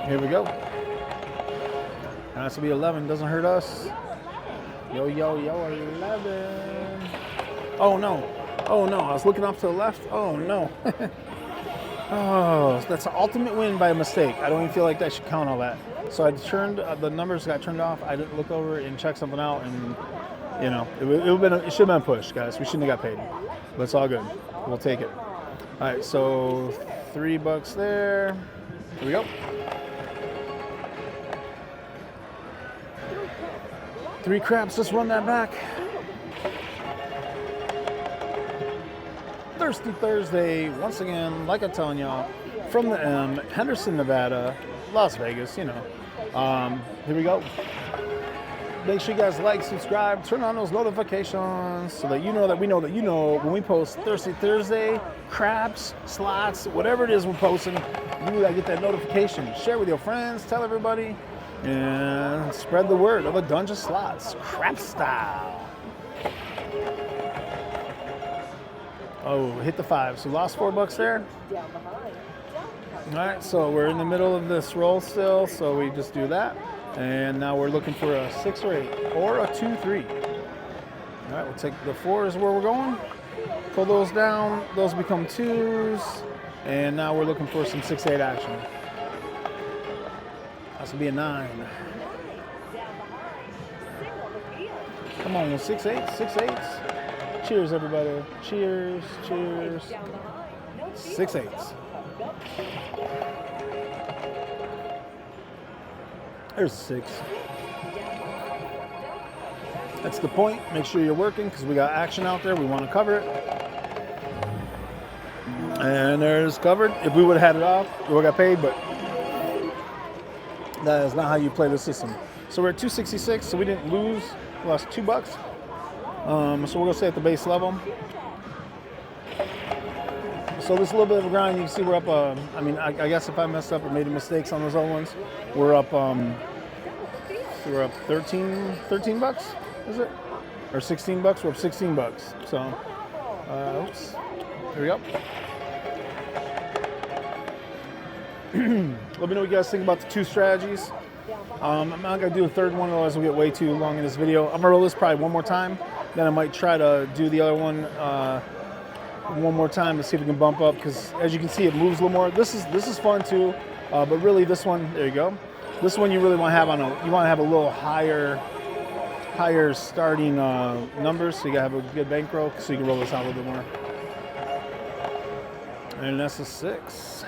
Here we go. And that's gonna be 11. Doesn't hurt us. Yo, 11. Oh no. I was looking off to the left. Oh no. Oh, that's an ultimate win by a mistake. I don't even feel like that should count all that. So I turned the numbers got turned off. I didn't look over and check something out, and it should have been pushed, guys. We shouldn't have got paid, but it's all good. We'll take it. All right, so $3 there. Here we go. 3 craps, let's run that back. Thirsty Thursday, once again, like I'm telling y'all, from the M, Henderson, Nevada, Las Vegas, Here we go. Make sure you guys like, subscribe, turn on those notifications so that we know when we post Thirsty Thursday, craps, slots, whatever it is we're posting, you gotta get that notification. Share with your friends, tell everybody. And spread the word of Adunja slots, crap style. Oh, hit the 5. So lost $4 there. All right, so we're in the middle of this roll still, so we just do that. And now we're looking for a 6 or 8 or a 2, 3. All right, we'll take the 4 is where we're going. Pull those down. Those become 2s. And now we're looking for some 6, 8 action. That's gonna be a 9. Come on, 6, 8, 6, 8s. Cheers, everybody. Cheers. 6, 8s. There's 6. That's the point. Make sure you're working because we got action out there. We want to cover it. And there's covered. If we would have had it off, we would have got paid, but that is not how you play the system. So we're at 266, so we didn't lose. We lost $2. So we're going to stay at the base level. So this little bit of a grind. You can see we're up. I mean, I guess if I messed up or made mistakes on those other ones, we're up. We're up 13 bucks. Is it? Or 16 bucks? We're up 16 bucks. So, oops. Here we go. Let me know what you guys think about the two strategies. I'm not going to do a third one, otherwise we'll get way too long in this video. I'm going to roll this probably one more time. Then I might try to do the other one one more time to see if we can bump up, because as you can see, it moves a little more. This is fun too, but really this one, there you go. This one you really want to have a little higher starting numbers, so you gotta have a good bankroll, so you can roll this out a little bit more. And that's a 6.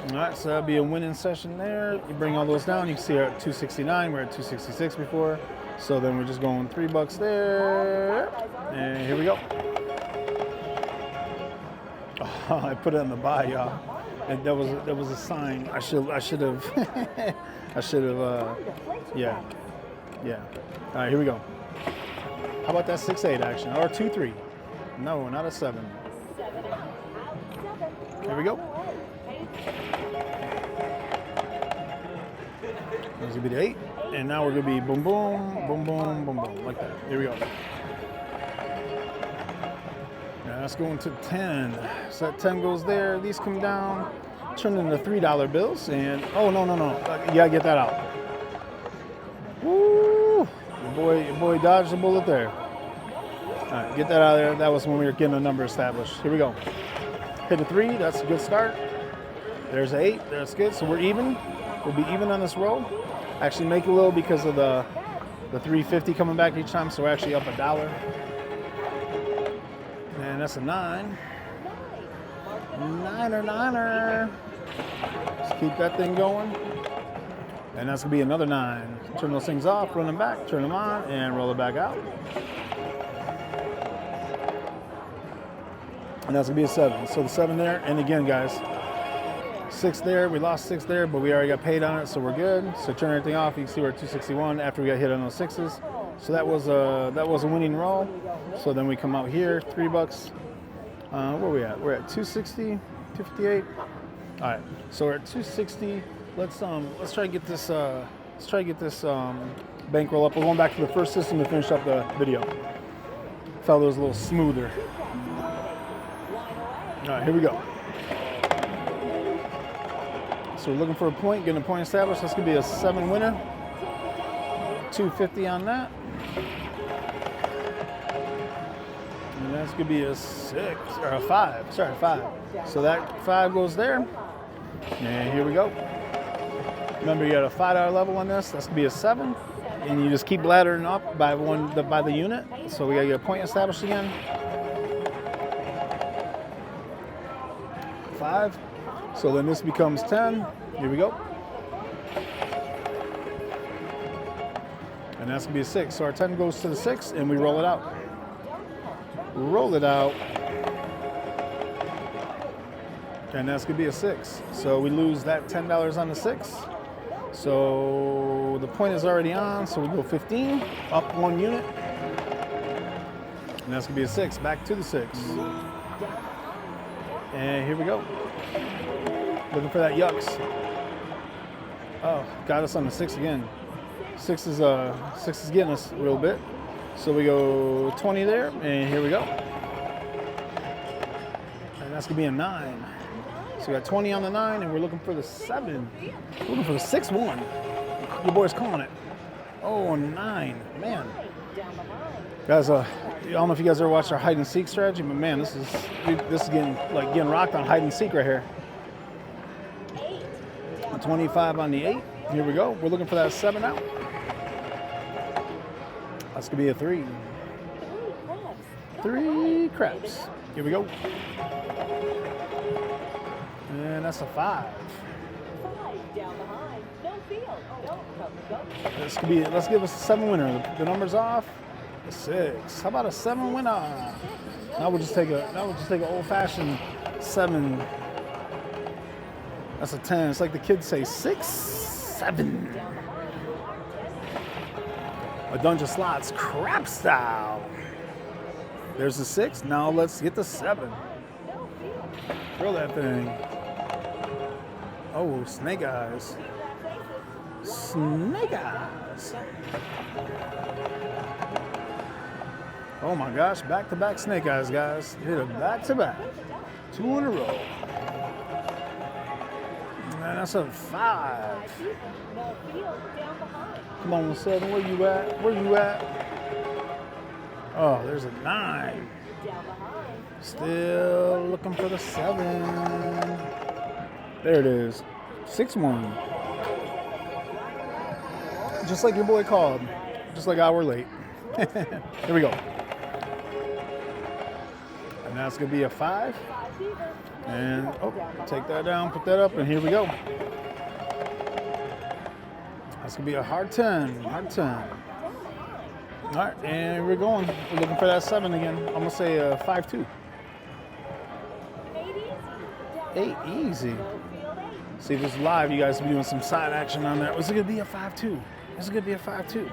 All right, so that'll be a winning session there. You bring all those down, you can see we're at 269, we're at 266 before. So then we're just going $3 there, and here we go. Oh, I put it on the buy, y'all. And that was a sign. I should have. Yeah. All right, here we go. How about that 6-8 action or 2-3? No, not a 7. Here we go. That's gonna be the 8, and now we're gonna be boom, boom, boom, boom, boom, boom, like that. Here we go. Now that's going to 10. So that 10 goes there. These come down, turn into $3 bills, and oh no, you gotta get that out. Woo! Your boy dodged the bullet there. All right, get that out of there. That was when we were getting a number established. Here we go. Hit a 3. That's a good start. There's an 8. That's good. So we're even. We'll be even on this roll. Actually make a little because of the 350 coming back each time, so we're actually up $1. And that's a 9. Niner. Let's keep that thing going. And that's gonna be another 9. Turn those things off, run them back, turn them on, and roll it back out. And that's gonna be a 7. So the 7 there, and again, guys, 6 there, we lost 6 there, but we already got paid on it, so we're good. So turn everything off. You can see we're at 261 after we got hit on those 6s. So that was a winning roll. So then we come out here, $3. Where are we at? We're at 260, 258. All right, so we're at 260. Let's try to get this bankroll up. We're going back to the first system to finish up the video. Felt it was a little smoother. All right, here we go. So we're looking for a point, getting a point established. That's gonna be a 7 winner. 250 on that. And that's gonna be a 6 or a 5. Sorry, 5. So that 5 goes there. And here we go. Remember, you got a $5 level on this. That's gonna be a 7. And you just keep laddering up by the unit. So we gotta get a point established again. 5. So then this becomes 10. Here we go. And that's gonna be a 6. So our 10 goes to the 6 and we roll it out. Roll it out. And that's gonna be a 6. So we lose that $10 on the 6. So the point is already on, so we go 15, up 1 unit. And that's gonna be a 6, back to the 6. And here we go. Looking for that yucks. Oh, got us on the 6 again. 6 is getting us a little bit. So we go 20 there, and here we go. And that's gonna be a 9. So we got 20 on the 9, and we're looking for the 7. We're looking for the 6-1. Your boy's calling it. Oh, 9, man. Guys, I don't know if you guys ever watched our hide and seek strategy, but man, this is getting rocked on hide and seek right here. 25 on the 8. Here we go. We're looking for that 7 out. That's gonna be a 3. 3 craps. Here we go. And that's a 5. Let's give us a 7 winner. The number's off. A 6. How about a 7 winner? Now we'll just take an old-fashioned 7. That's a 10. It's like the kids say 6, 7. Adunja slots, crap style. There's the 6. Now let's get the 7. Throw that thing. Oh, snake eyes. Snake eyes. Oh my gosh, back-to-back snake eyes, guys. Hit it back-to-back. 2 in a row. And that's a 5. Come on, 7. Where you at? Where you at? Oh, there's a 9. Still looking for the 7. There it is. 6-1. Just like your boy called. Just like I were late. Here we go. And that's going to be a 5. And, oh, take that down, put that up, and here we go. That's going to be a hard 10. Hard 10. All right, and we're going. We're looking for that 7 again. I'm going to say a 5-2. 8 easy. See, if it's live, you guys will be doing some side action on that. Was it going to be a 5-2? This is going to be a 5-2.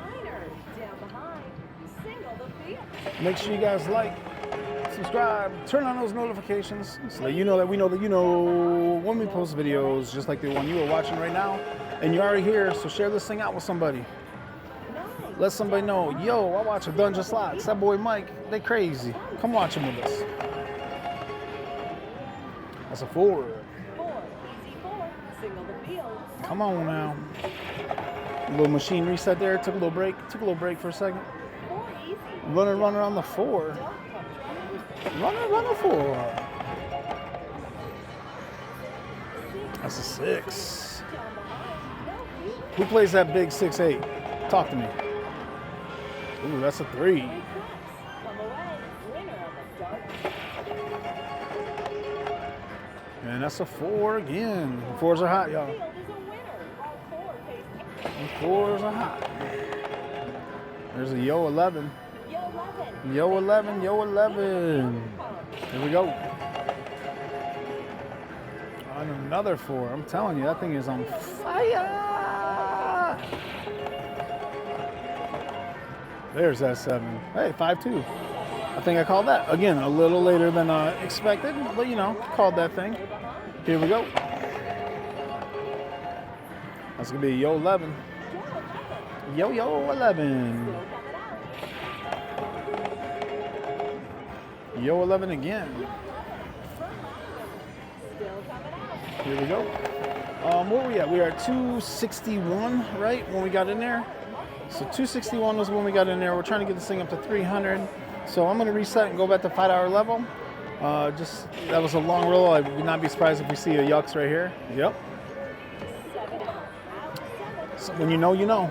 Make sure you guys like, subscribe, turn on those notifications so that you know that we know that you know when we post videos, just like the one you are watching right now. And you're already here, so share this thing out with somebody. Let somebody know, yo, I watch Adunja slots. That boy Mike, they crazy. Come watch him with us. That's a 4. Come on now. A little machine reset there. Took a little break. Took a little break for a second. Runner on the 4. Runner 4. That's a 6. Who plays that big 6-8? Talk to me. Ooh, that's a 3. And that's a 4 again. 4s are hot, y'all. 4s are hot. There's a yo 11. Yo 11, yo 11. Here we go. On another 4. I'm telling you, that thing is on fire. There's that 7. Hey, 5-2. I think I called that. Again, a little later than expected, but you know, called that thing. Here we go. That's going to be yo 11. Yo 11. Yo 11 again. Here we go. Where were we at? We are at 261, right? When we got in there. So 261 was when we got in there. We're trying to get this thing up to 300. So I'm going to reset and go back to 5-hour level. That was a long roll. I would not be surprised if we see a yucks right here. Yep. So when you know, you know.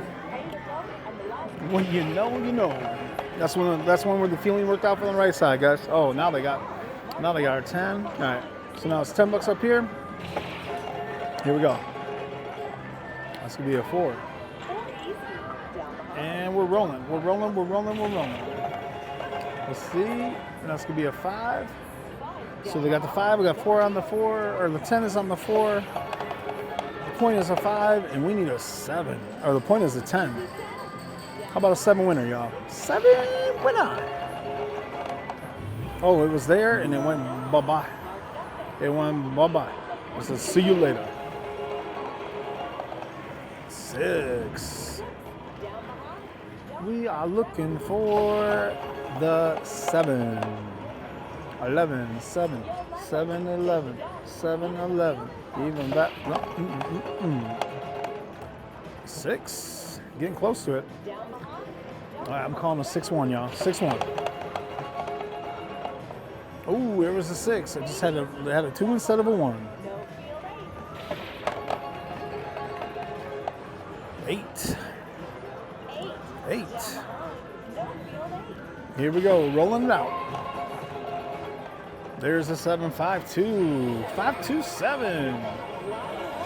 When you know, you know. That's when where the feeling worked out for the right side, guys. Oh, now they got our 10. All right. So now it's $10 up here. Here we go. That's gonna be a 4. And we're rolling. Let's see. That's gonna be a 5. So they got the 5. We got 4 on the 4, or the 10 is on the 4. The point is a 5, and we need a 7. Or the point is a 10. How about a 7 winner, y'all? 7 winner. Oh, it was there, and it went bye-bye. It went bye-bye. It says, see you later. 6. We are looking for the 7. 11, 7, 7, 11, 7, 11. Even that. No. 6. Getting close to it. All right, I'm calling a 6-1, y'all. 6-1. Oh, there was a 6. I just had a 2 instead of a 1. 8. 8. Here we go, rolling it out. There's a 7, 5-2, 5-2-7.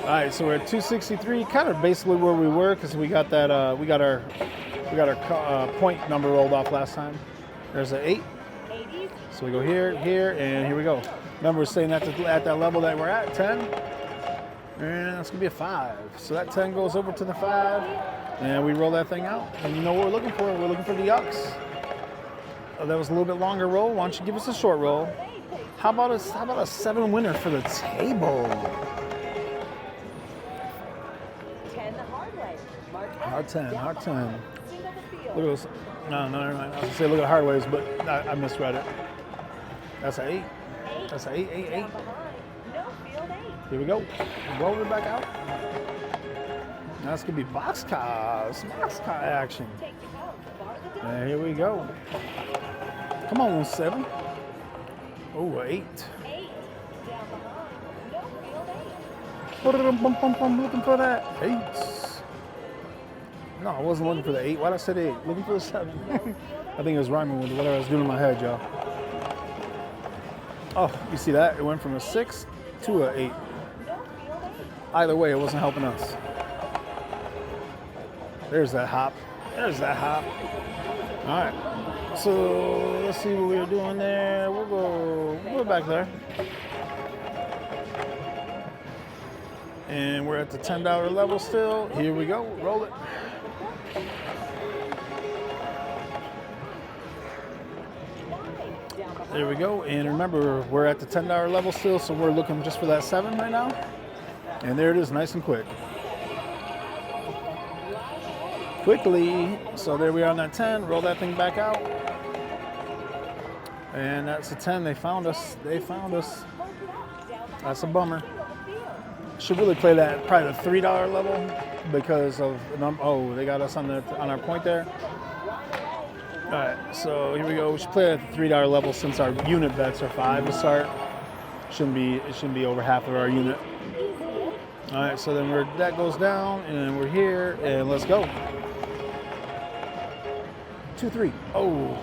All right, so we're at 263, kind of basically where we were because we got that. We got our point number rolled off last time. There's an 8. So we go here, and here we go. Remember, we're staying at that level that we're at, 10. And that's gonna be a 5. So that 10 goes over to the 5, and we roll that thing out. And you know what we're looking for? We're looking for the yucks. that was a little bit longer roll. Why don't you give us a short roll? How about a 7 winner for the table? 10 the hard way. Mark Hard 10, hard 10. Single the field. Look at this. No, never mind. I was gonna say look at hard ways, but I misread it. That's an 8. That's an 8, 8, 8. Down behind. No field 8. Here we go. Roll it back out. That's gonna be box cars action. Take you out. Bar the down. And here we go. Come on, 7. Oh, 8. 8. Down behind. No field 8. Looking for that 8. No, I wasn't looking for the 8. Why did I say 8? Looking for the 7. I think it was rhyming with whatever I was doing in my head, y'all. Oh, you see that? It went from a 6 to a 8. No field 8. Either way, it wasn't helping us. There's that hop. There's that hop. All right. So let's see what we were doing there. We'll go back there. And we're at the $10 level still. Here we go. Roll it. There we go. And remember, we're at the $10 level still, so we're looking just for that 7 right now. And there it is, nice and quick. Quickly. So there we are on that 10. Roll that thing back out. And that's a 10. They found us. They found us. That's a bummer. Should really play that probably the $3 level because of they got us on our point there. All right, so here we go. We should play at the $3 level since our unit bets are 5 to start. It shouldn't be over half of our unit. All right, so then that goes down, and then we're here, and let's go. 2, 3. Oh.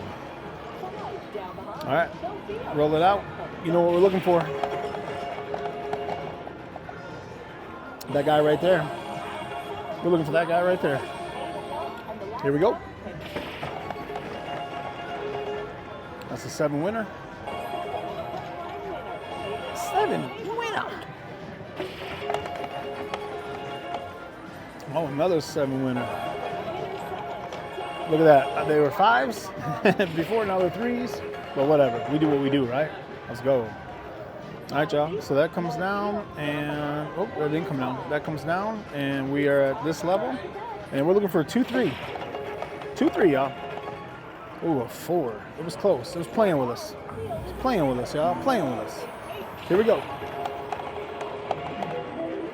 All right, roll it out. You know what we're looking for. That guy right there. We're looking for that guy right there. Here we go. That's a 7 winner. 7 winner. Oh, another 7 winner. Look at that. They were 5s before, now they're 3s. But whatever. We do what we do, right? Let's go. All right, y'all. So that comes down, and that didn't come down. That comes down, and we are at this level, and we're looking for a 2-3. 2-3, y'all. Ooh, a 4. It was close. It was playing with us. It was playing with us, y'all. Playing with us. Here we go.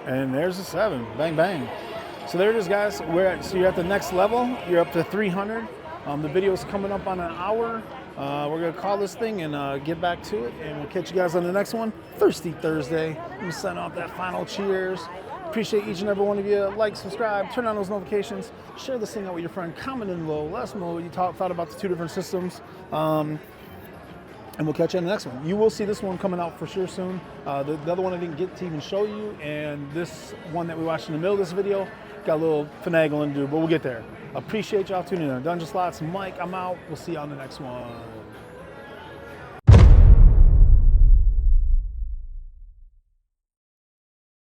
And there's a 7. Bang, bang. So there it is, guys. So you're at the next level. You're up to 300. The video's coming up on an hour. We're going to call this thing and get back to it, and we'll catch you guys on the next one. Thirsty Thursday. I'm going to send off that final cheers. Appreciate each and every one of you. Like, subscribe, turn on those notifications, share this thing out with your friend, comment in below, let us know what you thought about the 2 different systems, and we'll catch you on the next one. You will see this one coming out for sure soon. The other one I didn't get to even show you, and this one that we watched in the middle of this video, got a little finagling to do, but we'll get there. Appreciate y'all tuning in. Adunja Slots, Mike, I'm out. We'll see you on the next one.